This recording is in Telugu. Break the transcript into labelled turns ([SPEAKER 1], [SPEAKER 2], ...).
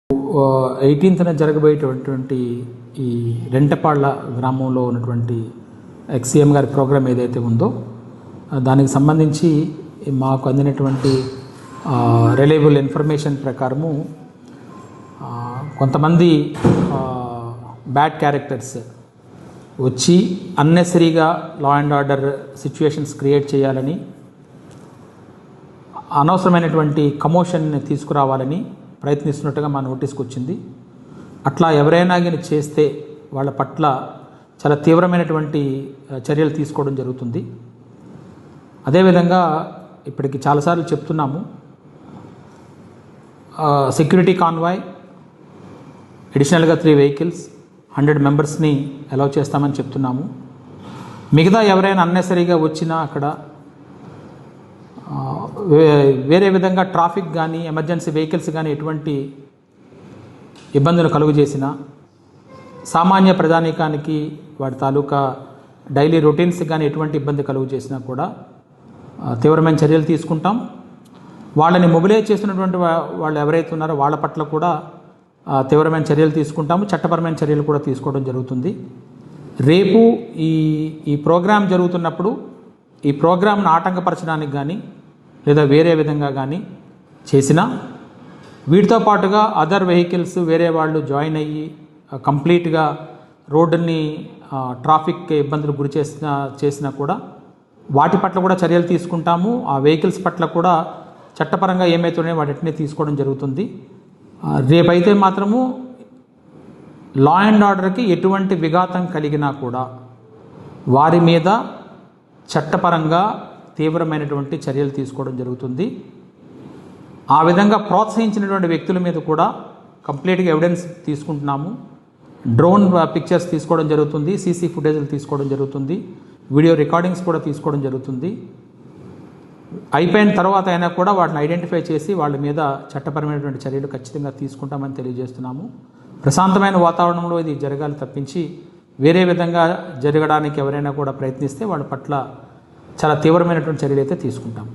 [SPEAKER 1] 18న జరగబోయేటటువంటి ఈ రెంటపాళ్ళ గ్రామంలో ఉన్నటువంటి ఎక్స్సీఎం గారి ప్రోగ్రాం ఏదైతే ఉందో దానికి సంబంధించి మాకు అందినటువంటి రిలయబుల్ ఇన్ఫర్మేషన్ ప్రకారము కొంతమంది బ్యాడ్ క్యారెక్టర్స్ వచ్చి అన్నెసరీగా law and order situations create చేయాలని, అనవసరమైనటువంటి కమోషన్ని తీసుకురావాలని ప్రయత్నిస్తున్నట్టుగా మా నోటీస్కి వచ్చింది. అట్లా ఎవరైనా కానీ చేస్తే వాళ్ళ పట్ల చాలా తీవ్రమైనటువంటి చర్యలు తీసుకోవడం జరుగుతుంది. అదేవిధంగా ఇప్పటికి చాలాసార్లు చెప్తున్నాము, సెక్యూరిటీ కాన్వాయ్, అడిషనల్గా 3 వెహికల్స్, 100 మెంబర్స్ని అలౌ చేస్తామని చెప్తున్నాము. మిగతా ఎవరైనా అన్నెసరీగా వచ్చినా అక్కడ వేరే విధంగా ట్రాఫిక్ కానీ ఎమర్జెన్సీ వెహికల్స్ కానీ ఎటువంటి ఇబ్బందులు కలుగు చేసినా, సామాన్య ప్రజానీకానికి వాటి తాలూకా డైలీ రొటీన్స్ కానీ ఎటువంటి ఇబ్బంది కలుగు చేసినా కూడా తీవ్రమైన చర్యలు తీసుకుంటాం. వాళ్ళని మొబిలైజ్ చేస్తున్నటువంటి వాళ్ళు ఎవరైతే ఉన్నారో వాళ్ళ పట్ల కూడా తీవ్రమైన చర్యలు తీసుకుంటాము. చట్టపరమైన చర్యలు కూడా తీసుకోవడం జరుగుతుంది. రేపు ఈ ప్రోగ్రాం జరుగుతున్నప్పుడు ఈ ప్రోగ్రాంను ఆటంకపరచడానికి కానీ లేదా వేరే విధంగా కానీ చేసినా, వీటితో పాటుగా అదర్ వెహికల్స్ వేరే వాళ్ళు జాయిన్ అయ్యి కంప్లీట్గా రోడ్డుని ట్రాఫిక్ ఇబ్బందులు గురి చేసినా కూడా వాటి పట్ల కూడా చర్యలు తీసుకుంటాము. ఆ వెహికల్స్ పట్ల కూడా చట్టపరంగా ఏమైతున్నాయో వాటిని తీసుకోవడం జరుగుతుంది. రేపైతే మాత్రము లా అండ్ ఆర్డర్కి ఎటువంటి విఘాతం కలిగినా కూడా వారి మీద చట్టపరంగా తీవ్రమైనటువంటి చర్యలు తీసుకోవడం జరుగుతుంది. ఆ విధంగా ప్రోత్సహించినటువంటి వ్యక్తుల మీద కూడా కంప్లీట్గా ఎవిడెన్స్ తీసుకుంటున్నాము. డ్రోన్ పిక్చర్స్ తీసుకోవడం జరుగుతుంది, సీసీ ఫుటేజ్లు తీసుకోవడం జరుగుతుంది, వీడియో రికార్డింగ్స్ కూడా తీసుకోవడం జరుగుతుంది. అయిపోయిన తర్వాత అయినా కూడా వాటిని ఐడెంటిఫై చేసి వాళ్ళ మీద చట్టపరమైనటువంటి చర్యలు ఖచ్చితంగా తీసుకుంటామని తెలియజేస్తున్నాము. ప్రశాంతమైన వాతావరణంలో ఇది జరగాలి తప్పించి వేరే విధంగా జరగడానికి ఎవరైనా కూడా ప్రయత్నిస్తే వాళ్ళ పట్ల చాలా తీవ్రమైనటువంటి చర్యలు అయితే తీసుకుంటాము.